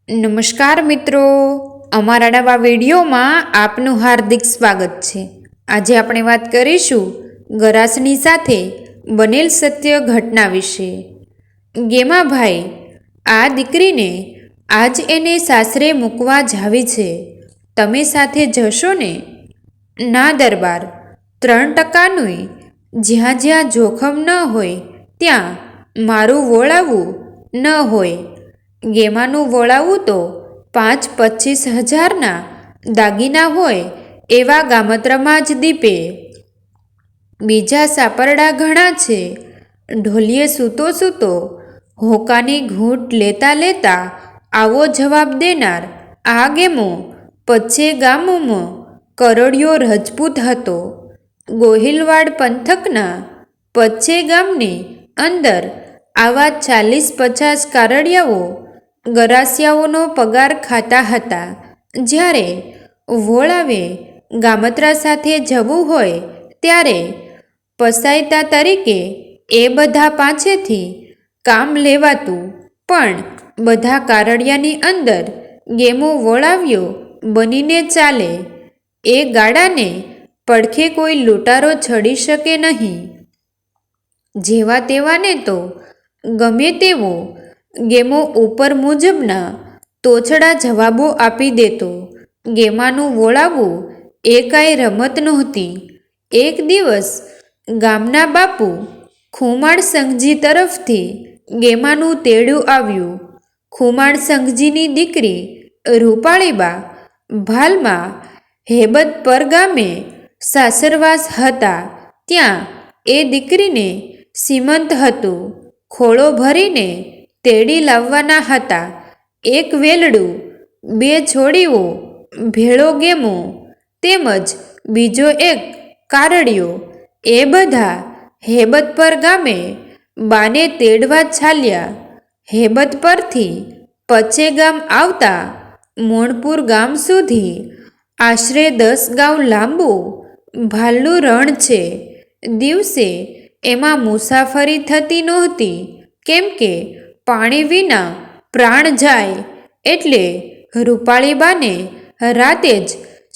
નમસ્કાર મિત્રો, અમારા નવા વિડીયોમાં આપનું હાર્દિક સ્વાગત છે। આજે આપણે વાત કરીશું ગરાસની સાથે બનેલ સત્ય ઘટના વિશે। ગેમાભાઈ આ દીકરીને આજ એને સાસરે મૂકવા જાવી છે, તમે સાથે જશો ને? ના દરબાર, 3%નું જ્યાં જ્યાં જોખમ ન હોય ત્યાં મારું વોળાવું ન હોય। ગેમાનું વોળાવું તો 5-25 હજારના દાગીના હોય એવા ગામત્રમાં જ દીપે। બીજા સાપરડા ઘણા છે। ઢોલીએ સૂતો સૂતો હોકાની ઘૂંટ લેતા લેતા આવો જવાબ દેનાર આ ગેમો પચ્છે ગામમાં કરોડિયો રજપૂત હતો। ગોહિલવાડ પંથકના પચ્છે ગામની અંદર આવા 40-50 કારડિયાઓ ગરાસિયાઓનો પગાર ખાતા હતા। જ્યારે વોળાવે ગામત્રા સાથે જવું હોય ત્યારે પસાયતા તરીકે એ બધા પાસેથી કામ લેવાતું, પણ બધા કારડિયાની અંદર ગેમો વોળાવ્યો બનીને ચાલે। એ ગાડાને પડખે કોઈ લૂંટારો ચડી શકે નહીં। જેવા તેવાને તો ગમે તેવો ગેમો ઉપર મુજબના તોછડા જવાબો આપી દેતો। ગેમાનું વોળાવું એ કાંઈ રમત નહોતી। એક દિવસ ગામના બાપુ ખુમાણ સંઘજી તરફથી ગેમાનું તેડું આવ્યું। ખુમાણ સંઘજીની દીકરી રૂપાળીબા ભાલમાં હેબતપર ગામે સાસરવાસ હતા। ત્યાં એ દીકરીને સીમંત હતું। ખોળો ભરીને તેડી લાવવાના હતા। એક વેલડું, 2 છોડીઓ, ભેળો ગેમો તેમજ બીજો એક કારડિયો, એ બધા હેબતપર ગામે બાને તેડવા ચાલ્યા। હેબતપરથી પચ્છે ગામ આવતા મોણપુર ગામ સુધી આશરે 10 ગાંવ લાંબુ ભાલનું રણ છે। દિવસે એમાં મુસાફરી થતી નહોતી, કેમ કે પાણી વિના પ્રાણ જાય। એટલે રૂપાળીબાને રાતે જ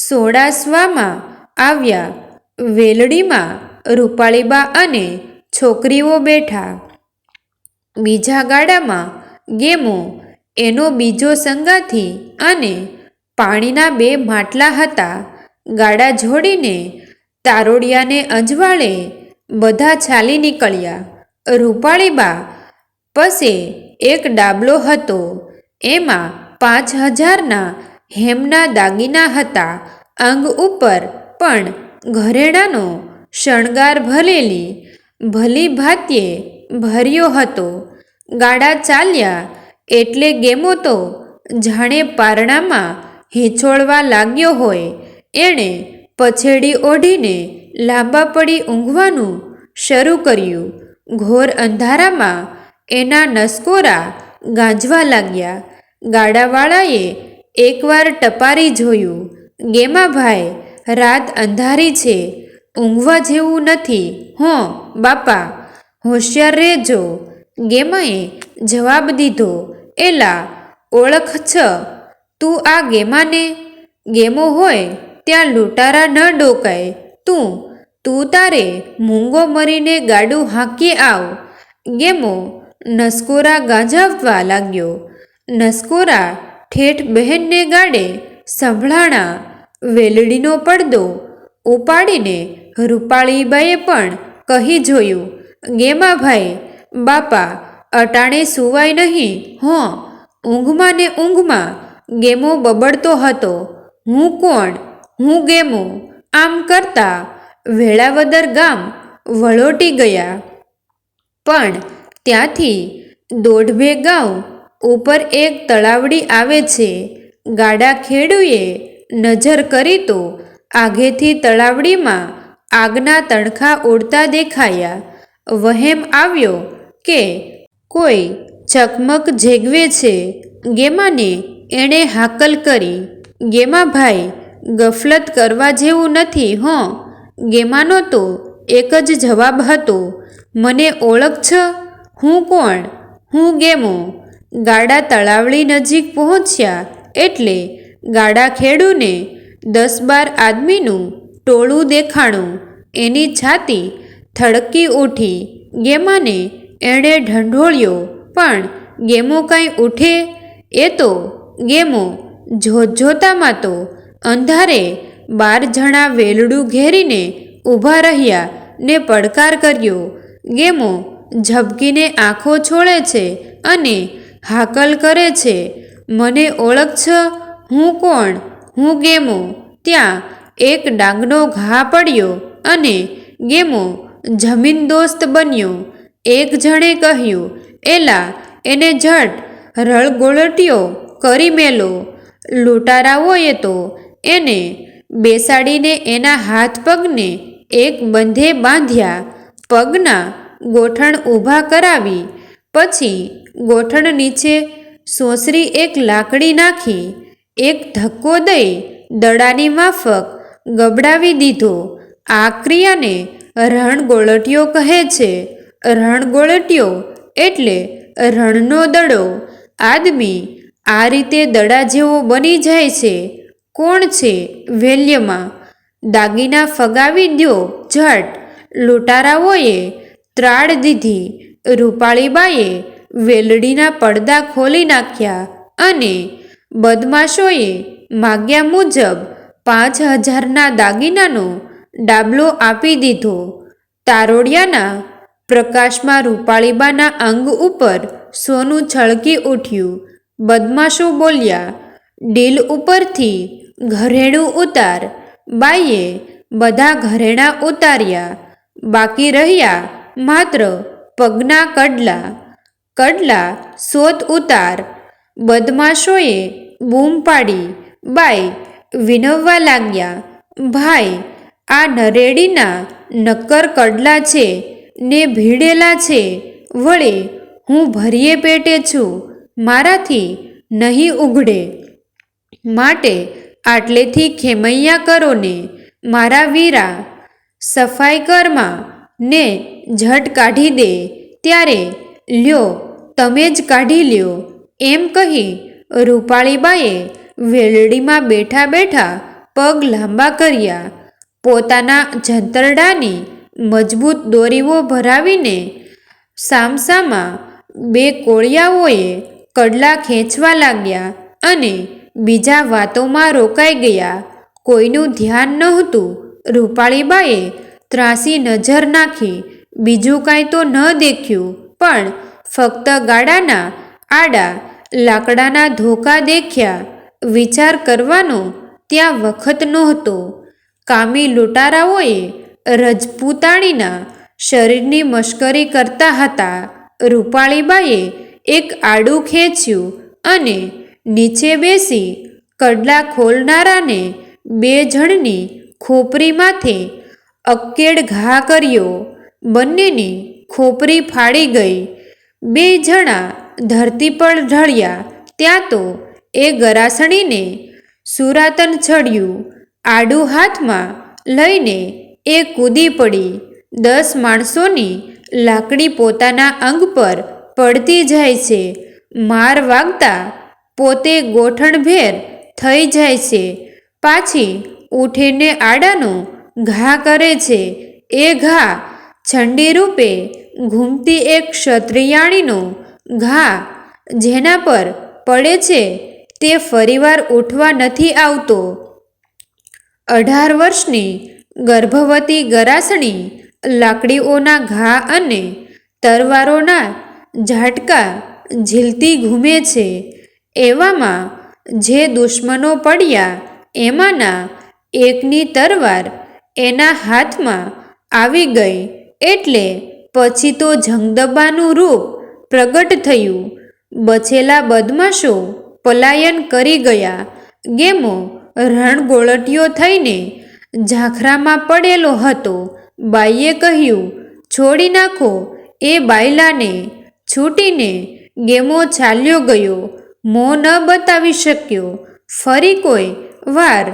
સોડાસવામાં આવ્યા। વેલડીમાં રૂપાળીબા અને છોકરીઓ બેઠા। બીજા ગાડામાં ગેમો, એનો બીજો સંગાથી અને પાણીના 2 માટલા હતા। ગાડા જોડીને તારોડિયાને અજવાળે બધા ચાલી નીકળ્યા। રૂપાળીબા પાસે એક ડાબલો હતો, એમાં 5000ના હેમના દાગીના હતા। અંગ ઉપર પણ ઘરેણાંનો શણગાર ભલી ભાત્યે ભર્યો હતો। ગાડા ચાલ્યા એટલે ગેમો તો જાણે પારણામાં હિંચોળવા લાગ્યો હોય એણે પછેડી ઓઢીને લાંબા પડી ઊંઘવાનું શરૂ કર્યું। ઘોર અંધારામાં એના નસકોરા ગાંજવા લાગ્યા। ગાડાવાળાએ એકવાર ટપારી જોયું, ગેમાભાઈ, રાત અંધારી છે, ઊંઘવા જેવું નથી હોં બાપા, હોશિયાર રહેજો। ગેમાએ જવાબ દીધો, એલા ઓળખ છ તું આ ગેમાને? ગેમો હોય ત્યાં લૂંટારા ન ડોકાય। તું તારે મૂંગો મરીને ગાડું હાંકી આવ। ગેમો નસકોરા ગાંજાવવા લાગ્યો। નસકોરા ઠેઠ બહેનને ગાડે સંભળાણા। વેલડીનો પડદો ઉપાડીને રૂપાળીબાએ પણ કહી જોયું, ગેમાભાઈ, બાપા, અટાણે સુવાય નહીં હોં। ઊંઘમાં ને ઊંઘમાં ગેમો બબડતો હતો, હું કોણ? હું ગેમો? આમ કરતા વેળાવદર ગામ વળોટી ગયા। પણ ત્યાંથી 1.5 ગાંવ ઉપર એક તળાવડી આવે છે। ગાડા ખેડૂએ નજર કરી તો આગેથી તળાવડીમાં આગના તણખા ઉડતા દેખાયા। વહેમ આવ્યો કે કોઈ ચકમક જેગવે છે। ગેમાને એણે હાકલ કરી, ગેમાભાઈ, ગફલત કરવા જેવું નથી હોં। ગેમાનો તો એક જ જવાબ હતો, મને ઓળખ છ? હું કોણ? હું ગેમો। ગાડા તળાવડી નજીક પહોંચ્યા એટલે ગાડા ખેડૂને 10-12 આદમીનું ટોળું દેખાણું. એની છાતી થડકી ઉઠી. ગેમાને એણે ઢંઢોળ્યો, પણ ગેમો કાંઈ ઉઠે? એ તો ગેમો જોતજોતામાં તો અંધારે 12 જણા વેલડું ઘેરીને ઊભા રહ્યા ને પડકાર કર્યો. ગેમો ઝબકીને આંખો છોડે છે અને હાકલ કરે છે, મને ઓળખ છે? હું કોણ? હું ગેમો. ત્યાં એક ડાંગનો ઘા પડ્યો અને ગેમો જમીનદોસ્ત બન્યો. એક જણે કહ્યું, એલા એને ઝટ રળગોળટીયો કરી મેલો. લૂંટારાઓએ તો એને બેસાડીને એના હાથ પગને એક બંધે બાંધ્યા, પગના ગોઠણ ઊભા કરાવી, પછી ગોઠણ નીચે સોસરી એક લાકડી નાખી, એક ધક્કો દઈ દડાની માફક ગબડાવી દીધો. આ ક્રિયાને રણગોળટીયો કહે છે. રણગોળટીયો એટલે રણનો દડો. આદમી આ રીતે દડા જેવો બની જાય છે. કોણ છે વેલ્યમાં? દાગીના ફગાવી દ્યો ઝટ. લૂંટારાઓએ ત્રાડ દીધી. રૂપાળીબાએ વેલડીના પડદા ખોલી નાખ્યા અને બદમાશોએ માગ્યા મુજબ 5,000ના દાગીનાનો ડાબલો આપી દીધો. તારોડિયાના પ્રકાશમાં રૂપાળીબાના અંગ ઉપર સોનું છળકી ઉઠ્યું. બદમાશો બોલ્યા, ડીલ ઉપરથી ઘરેણું ઉતાર. બાઈએ બધા ઘરેણાં ઉતાર્યા. બાકી રહ્યા માત્ર પગના કડલા. કડલા સોત ઉતાર. બદમાશોએ બૂમ પાડી. બાઈ વિનવવા લાગ્યા, ભાઈ આ નરેડીના નક્કર કડલા છે ને ભીડેલા છે. વળે હું ભરીએ પેટે છું, મારાથી નહીં ઉઘડે, માટે આટલેથી ખેમૈયા કરો ને મારા વીરા. સફાઈ કરમાં ને ઝટ કાઢી દે. ત્યારે લ્યો તમે જ કાઢી લ્યો. એમ કહી રૂપાળીબાએ વેલડીમાં બેઠા બેઠા પગ લાંબા કર્યા. પોતાના જંતરડાની મજબૂત દોરીઓ ભરાવીને સામસામાં 2 કોળિયાઓએ કડલા ખેંચવા લાગ્યા અને બીજા વાતોમાં રોકાઈ ગયા. કોઈનું ધ્યાન નહોતું. રૂપાળીબાએ ત્રાસી નજર નાખી. બીજું કાંઈ તો ન દેખ્યું, પણ ફક્ત ગાડાના આડા લાકડાના ધોકા દેખ્યા. વિચાર કરવાનો ત્યાં વખત નહોતો. કામી લૂંટારાઓએ રજપૂતાણીના શરીરની મશ્કરી કરતા હતા. રૂપાળીબાએ એક આડું ખેંચ્યું અને નીચે બેસી કડલા ખોલનારાને 2 જણની ખોપરી માથે અક્કેડ ઘા કર્યો. બંનેની ખોપરી ફાડી ગઈ. 2 જણા ધરતી પર ઢળ્યા. ત્યાં તો એ ગરાસણીને સુરાતન ચડ્યું. આડું હાથમાં લઈને એ કૂદી પડી. 10 માણસોની લાકડી પોતાના અંગ પર પડતી જાય છે. માર વાગતા પોતે ગોઠણભેર થઈ જાય છે. પાછી ઉઠીને આડાનો ઘા કરે છે. એ ઘા છંડી રૂપે ઘૂમતી એક ક્ષત્રિયાણીનો ઘા. જેના પર પડે છે તે ફરીવાર ઉઠવા નથી આવતો. 18 વર્ષની ગર્ભવતી ગરાસણી લાકડીઓના ઘા અને તરવારોના ઝાટકા ઝીલતી ઘૂમે છે. એવામાં જે દુશ્મનો પડ્યા એમાંના એકની તરવાર એના હાથમાં આવી ગઈ એટલે પછી તો જંગદબાનું રૂપ પ્રગટ થયું. બચેલા બદમાશો પલાયન કરી ગયા. ગેમો રણગોળટીયો થઈને ઝાંખરામાં પડેલો હતો. બાઈએ કહ્યું, છોડી નાખો એ બાયલાને. છૂટીને ગેમો ચાલ્યો ગયો. મોં ન બતાવી શક્યો. ફરી કોઈ વાર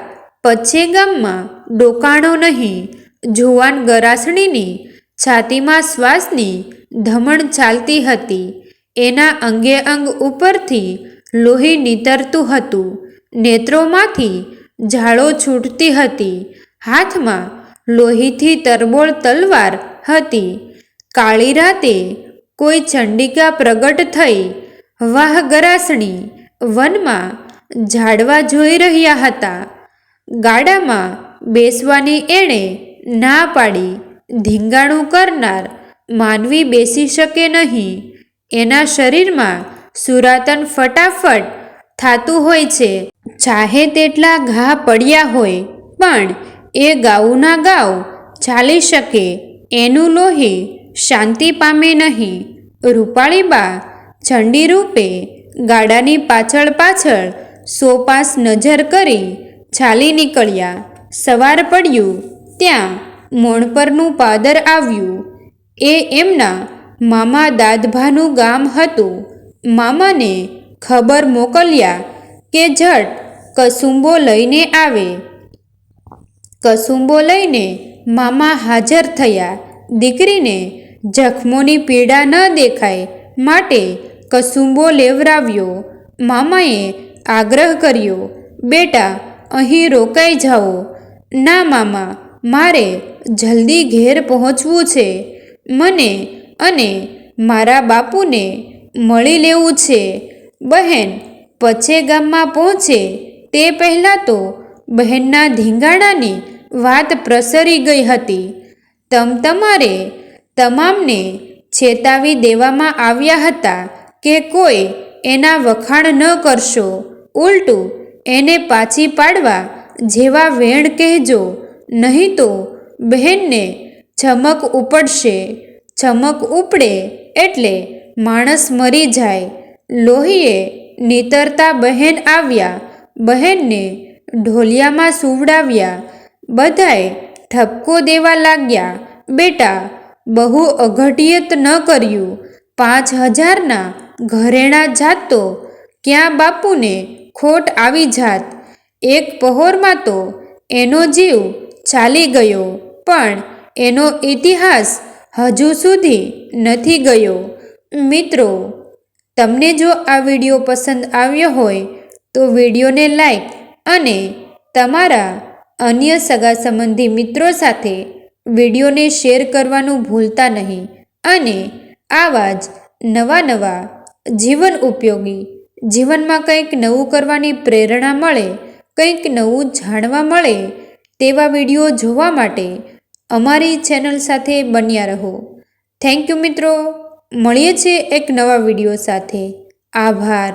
પચ્છે ગામમાં ડોકાણો નહીં. જુવાન ગરાસણીની છાતીમાં શ્વાસની ધમણ ચાલતી હતી. એના અંગે અંગ ઉપરથી લોહી નીતરતું હતું. નેત્રોમાંથી ઝાળો છૂટતી હતી. હાથમાં લોહીથી તરબોળ તલવાર હતી. કાળી રાતે કોઈ ચંડિકા પ્રગટ થઈ. વાહ ગરાસણી વનમાં ઝાડવા જોઈ રહ્યા હતા. ગાડામાં બેસવાની એણે ના પાડી. ધીંગાણું કરનાર માનવી બેસી શકે નહીં. એના શરીરમાં સુરાતન ફટાફટ થાતું હોય છે. ચાહે તેટલા ઘા પડ્યા હોય પણ એ ગાઉના ગાઉ ચાલી શકે. એનું લોહી શાંતિ પામે નહીં. રૂપાળીબા ચંડી રૂપે ગાડાની પાછળ પાછળ 100 પાસ નજર કરી ચાલી નીકળ્યા. સવાર પડ્યું ત્યાં મોણપરનું પાદર આવ્યું. એ એમના મામા દાદભાનું ગામ હતું. મામાને ખબર મોકલ્યા કે ઝટ કસુંબો લઈને આવે. કસુંબો લઈને મામા હાજર થયા. દીકરીને જખમોની પીડા ન દેખાય માટે કસુંબો લેવરાવ્યો. મામાએ આગ્રહ કર્યો, બેટા અહીં રોકાઈ જાઓ. ના મામા, મારે જલ્દી ઘેર પહોંચવું છે. મને અને મારા બાપુને મળી લેવું છે. બહેન પછે ગામમાં પહોંચે તે પહેલાં તો બહેનના ધીંગાણાની વાત પ્રસરી ગઈ હતી. તમારે તમામને ચેતાવી દેવામાં આવ્યા હતા કે કોઈ એના વખાણ ન કરશો. ઉલટું એને પાછી પાડવા જેવા વેણ કહેજો, નહીં તો બહેનને ચમક ઉપડશે. ચમક ઉપડે એટલે માણસ મરી જાય. લોહીએ નીતરતા બહેન આવ્યા. બહેનને ઢોલિયામાં સુવડાવ્યા. બધાએ ઠપકો દેવા લાગ્યા. બેટા બહુ અઘટિયત ન કર્યું. 5000ના ઘરેણા જાત તો ક્યાં બાપુને ખોટ આવી જાત. એક પહોરમાં તો એનો જીવ ચાલી ગયો, પણ એનો ઇતિહાસ હજુ સુધી નથી ગયો. મિત્રો, તમને જો આ વિડીયો પસંદ આવ્યો હોય તો વિડીયોને લાઈક અને તમારા અન્ય સગા સંબંધી મિત્રો સાથે વિડીયોને શેર કરવાનું ભૂલતા નહીં. અને આવા જ નવા જીવન ઉપયોગી, જીવનમાં કંઈક નવું કરવાની પ્રેરણા મળે, કંઈક નવું જાણવા મળે તેવા વિડીયો જોવા માટે અમારી ચેનલ સાથે બન્યા રહો. થેન્ક યુ મિત્રો. મળીએ છીએ એક નવા વિડીયો સાથે. આભાર.